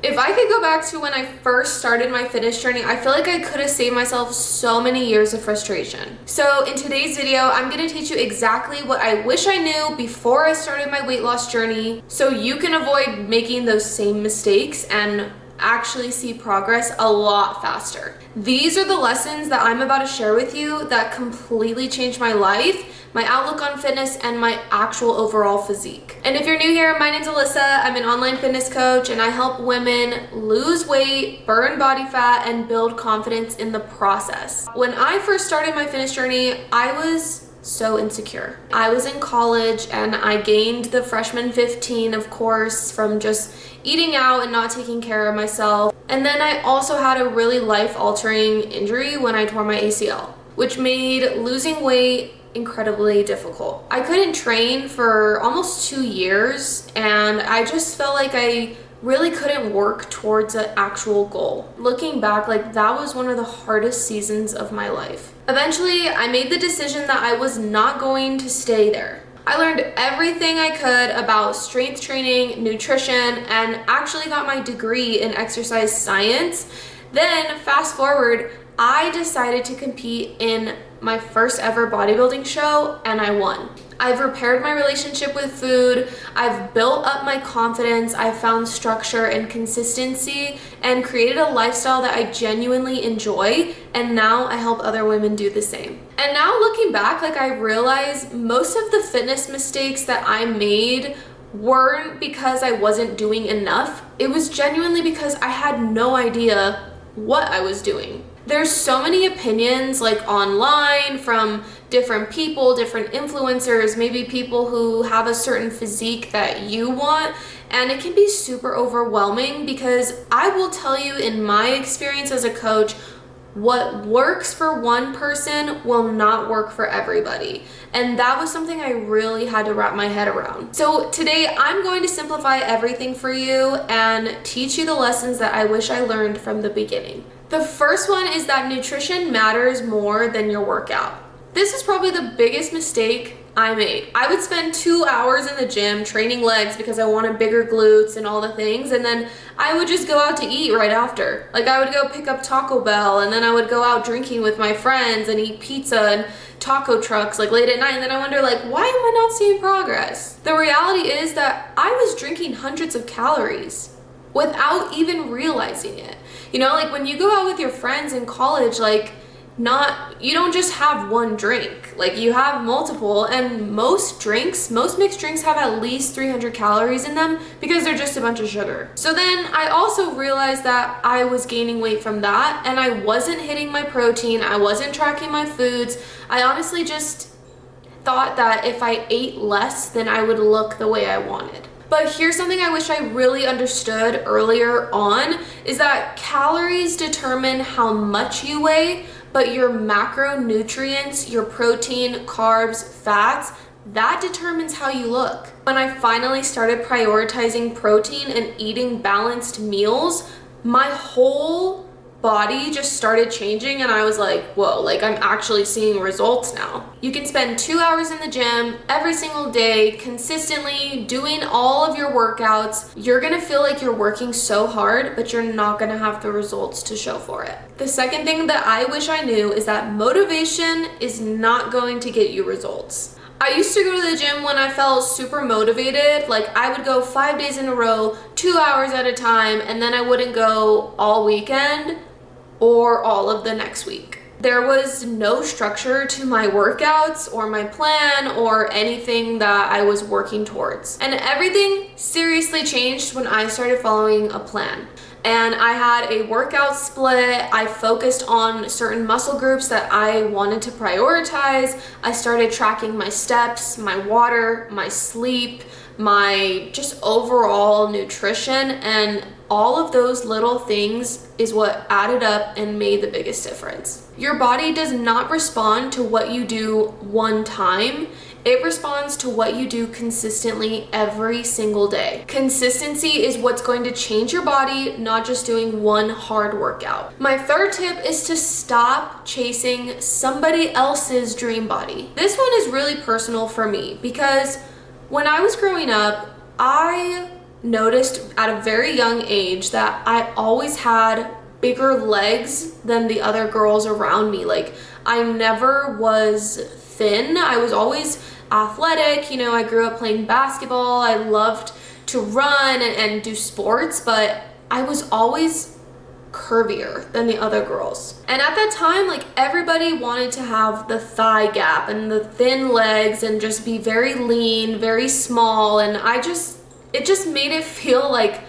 If I could go back to when I first started my fitness journey, I feel like I could have saved myself so many years of frustration. So in today's video, I'm gonna teach you exactly what I wish I knew before I started my weight loss journey so you can avoid making those same mistakes and actually see progress a lot faster. These are the lessons that I'm about to share with you that completely changed my life, my outlook on fitness, and my actual overall physique. And if you're new here, my name's Alyssa. I'm an online fitness coach and I help women lose weight, burn body fat, and build confidence in the process. When I first started my fitness journey, I was so insecure. I was in college and I gained the freshman 15, of course, from just eating out and not taking care of myself. And then I also had a really life-altering injury when I tore my ACL, which made losing weight incredibly difficult. I couldn't train for almost 2 years and I just felt like I really couldn't work towards an actual goal. Looking back, like that was one of the hardest seasons of my life. Eventually, I made the decision that I was not going to stay there. I learned everything I could about strength training, nutrition, and actually got my degree in exercise science. Then, fast forward, I decided to compete in my first ever bodybuilding show and I won. I've repaired my relationship with food, I've built up my confidence, I've found structure and consistency, and created a lifestyle that I genuinely enjoy, and now I help other women do the same. And now looking back, like I realize most of the fitness mistakes that I made weren't because I wasn't doing enough. It was genuinely because I had no idea what I was doing. There's so many opinions like online from different people, different influencers, maybe people who have a certain physique that you want, and it can be super overwhelming because I will tell you in my experience as a coach, what works for one person will not work for everybody. And that was something I really had to wrap my head around. So today I'm going to simplify everything for you and teach you the lessons that I wish I learned from the beginning. The first one is that nutrition matters more than your workout. This is probably the biggest mistake I made. I would spend 2 hours in the gym training legs because I wanted bigger glutes and all the things, and then I would just go out to eat right after. Like I would go pick up Taco Bell, and then I would go out drinking with my friends and eat pizza and taco trucks like late at night, and then I wonder like, why am I not seeing progress? The reality is that I was drinking hundreds of calories without even realizing it. You know, like when you go out with your friends in college, like you don't just have one drink, like you have multiple, and most mixed drinks have at least 300 calories in them because they're just a bunch of sugar. So then I also realized that I was gaining weight from that and I wasn't hitting my protein, I wasn't tracking my foods. I honestly just thought that if I ate less, then I would look the way I wanted. But here's something I wish I really understood earlier on, is that calories determine how much you weigh, but your macronutrients, your protein, carbs, fats, that determines how you look. When I finally started prioritizing protein and eating balanced meals, my whole body just started changing and I was like, whoa, like I'm actually seeing results now. You can spend 2 hours in the gym every single day, consistently doing all of your workouts. You're gonna feel like you're working so hard, but you're not gonna have the results to show for it. The second thing that I wish I knew is that motivation is not going to get you results. I used to go to the gym when I felt super motivated. Like I would go 5 days in a row, 2 hours at a time, and then I wouldn't go all weekend or all of the next week. There was no structure to my workouts or my plan or anything that I was working towards. And everything seriously changed when I started following a plan. And I had a workout split. I focused on certain muscle groups that I wanted to prioritize. I started tracking my steps, my water, my sleep, my just overall nutrition, and all of those little things is what added up and made the biggest difference. Your body does not respond to what you do one time. It responds to what you do consistently every single day. Consistency is what's going to change your body, not just doing one hard workout. My third tip is to stop chasing somebody else's dream body. This one is really personal for me because when I was growing up, I noticed at a very young age that I always had bigger legs than the other girls around me. Like, I never was thin. I was always athletic. You know, I grew up playing basketball. I loved to run and do sports, but I was always curvier than the other girls. And at that time, like, everybody wanted to have the thigh gap and the thin legs and just be very lean, very small, and it just made it feel like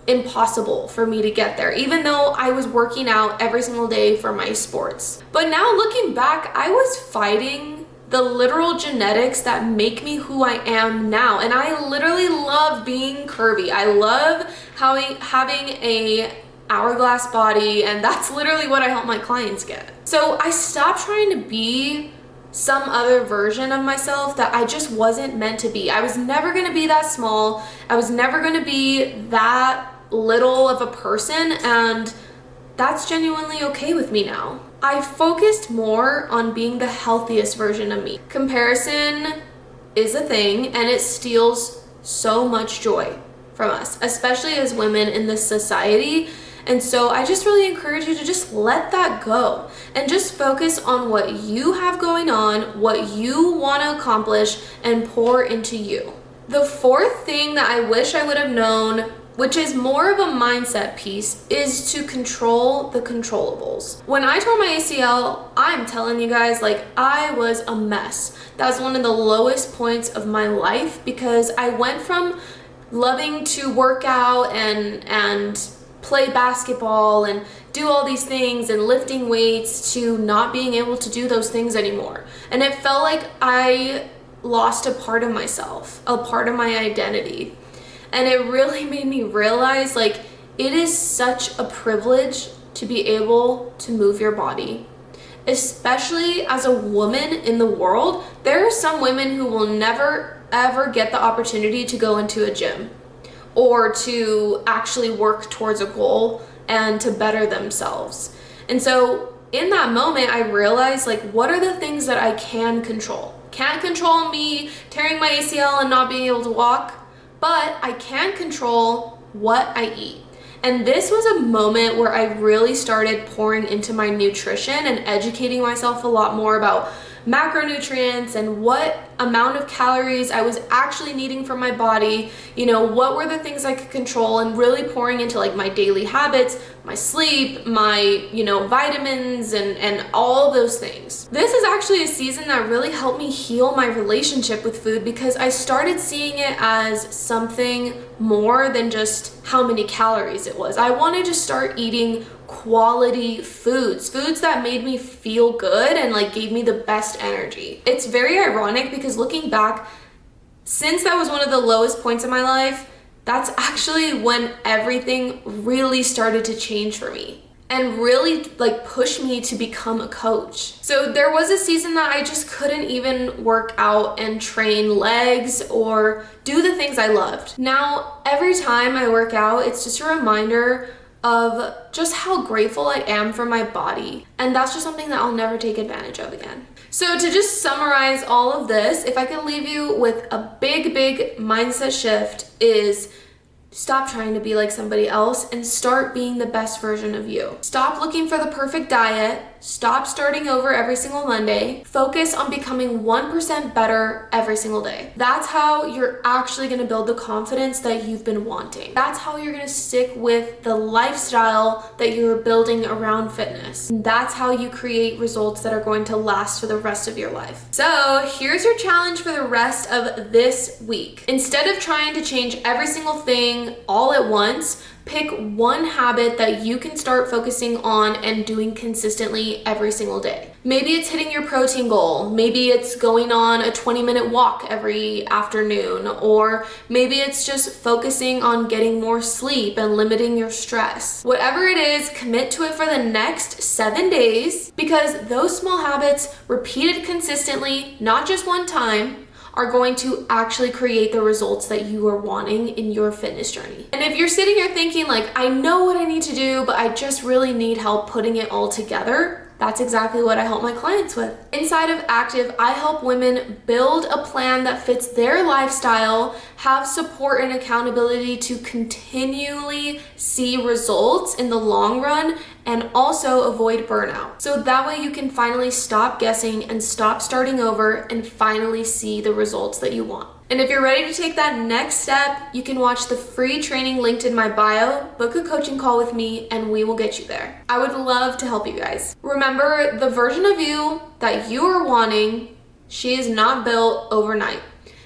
impossible for me to get there, even though I was working out every single day for my sports. But now looking back, I was fighting the literal genetics that make me who I am now. And I literally love being curvy. I love having a hourglass body, and that's literally what I help my clients get. So I stopped trying to be some other version of myself that I just wasn't meant to be. I was never gonna be that small. I was never gonna be that little of a person, and that's genuinely okay with me now. I focused more on being the healthiest version of me. Comparison is a thing, and it steals so much joy from us, especially as women in this society. And so I just really encourage you to just let that go and just focus on what you have going on, what you want to accomplish, and pour into you. The fourth thing that I wish I would have known, which is more of a mindset piece, is to control the controllables. When I tore my ACL, I'm telling you guys, like, I was a mess. That was one of the lowest points of my life, because I went from loving to work out and play basketball and do all these things and lifting weights to not being able to do those things anymore. And it felt like I lost a part of myself, a part of my identity. And it really made me realize, like, it is such a privilege to be able to move your body. Especially as a woman in the world, there are some women who will never ever get the opportunity to go into a gym or to actually work towards a goal and to better themselves. And so in that moment, I realized, like, what are the things that I can control? Can't control me tearing my ACL and not being able to walk, but I can control what I eat. And this was a moment where I really started pouring into my nutrition and educating myself a lot more about macronutrients and what amount of calories I was actually needing from my body, you know, what were the things I could control, and really pouring into, like, my daily habits, my sleep, my, you know, vitamins, and all those things. This is actually a season that really helped me heal my relationship with food, because I started seeing it as something more than just how many calories it was. I wanted to start eating quality foods that made me feel good and, like, gave me the best energy. It's very ironic, because looking back, since that was one of the lowest points in my life, that's actually when everything really started to change for me and really, like, pushed me to become a coach. So there was a season that I just couldn't even work out and train legs or do the things I loved. Now, every time I work out, it's just a reminder of just how grateful I am for my body. And that's just something that I'll never take advantage of again. So to just summarize all of this, if I could leave you with a big mindset shift, is stop trying to be like somebody else and start being the best version of you. Stop looking for the perfect diet. Stop starting over every single Monday. Focus on becoming 1% better every single day. That's how you're actually going to build the confidence that you've been wanting. That's how you're going to stick with the lifestyle that you're building around fitness. That's how you create results that are going to last for the rest of your life. So here's your challenge for the rest of this week. Instead of trying to change every single thing all at once, pick one habit that you can start focusing on and doing consistently every single day. Maybe it's hitting your protein goal. Maybe it's going on a 20-minute walk every afternoon. Or maybe it's just focusing on getting more sleep and limiting your stress. Whatever it is, commit to it for the next 7 days, because those small habits repeated consistently, not just one time, are going to actually create the results that you are wanting in your fitness journey. And if you're sitting here thinking, like, I know what I need to do, but I just really need help putting it all together, That's exactly what I help my clients with. Inside of Active, I help women build a plan that fits their lifestyle, have support and accountability to continually see results in the long run, and also avoid burnout. So that way you can finally stop guessing and stop starting over and finally see the results that you want. And if you're ready to take that next step, you can watch the free training linked in my bio, book a coaching call with me, and we will get you there. I would love to help you guys. Remember, the version of you that you are wanting, she is not built overnight.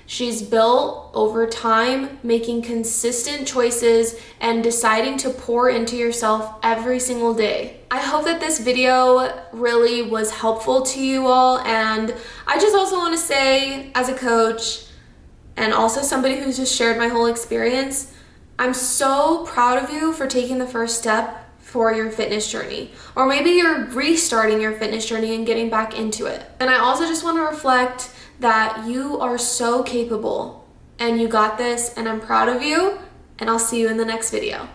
She's built over time, making consistent choices and deciding to pour into yourself every single day. I hope that this video really was helpful to you all, and I just also want to say, as a coach, and also somebody who's just shared my whole experience, I'm so proud of you for taking the first step for your fitness journey. Or maybe you're restarting your fitness journey and getting back into it. And I also just want to reflect that you are so capable and you got this, and I'm proud of you, and I'll see you in the next video.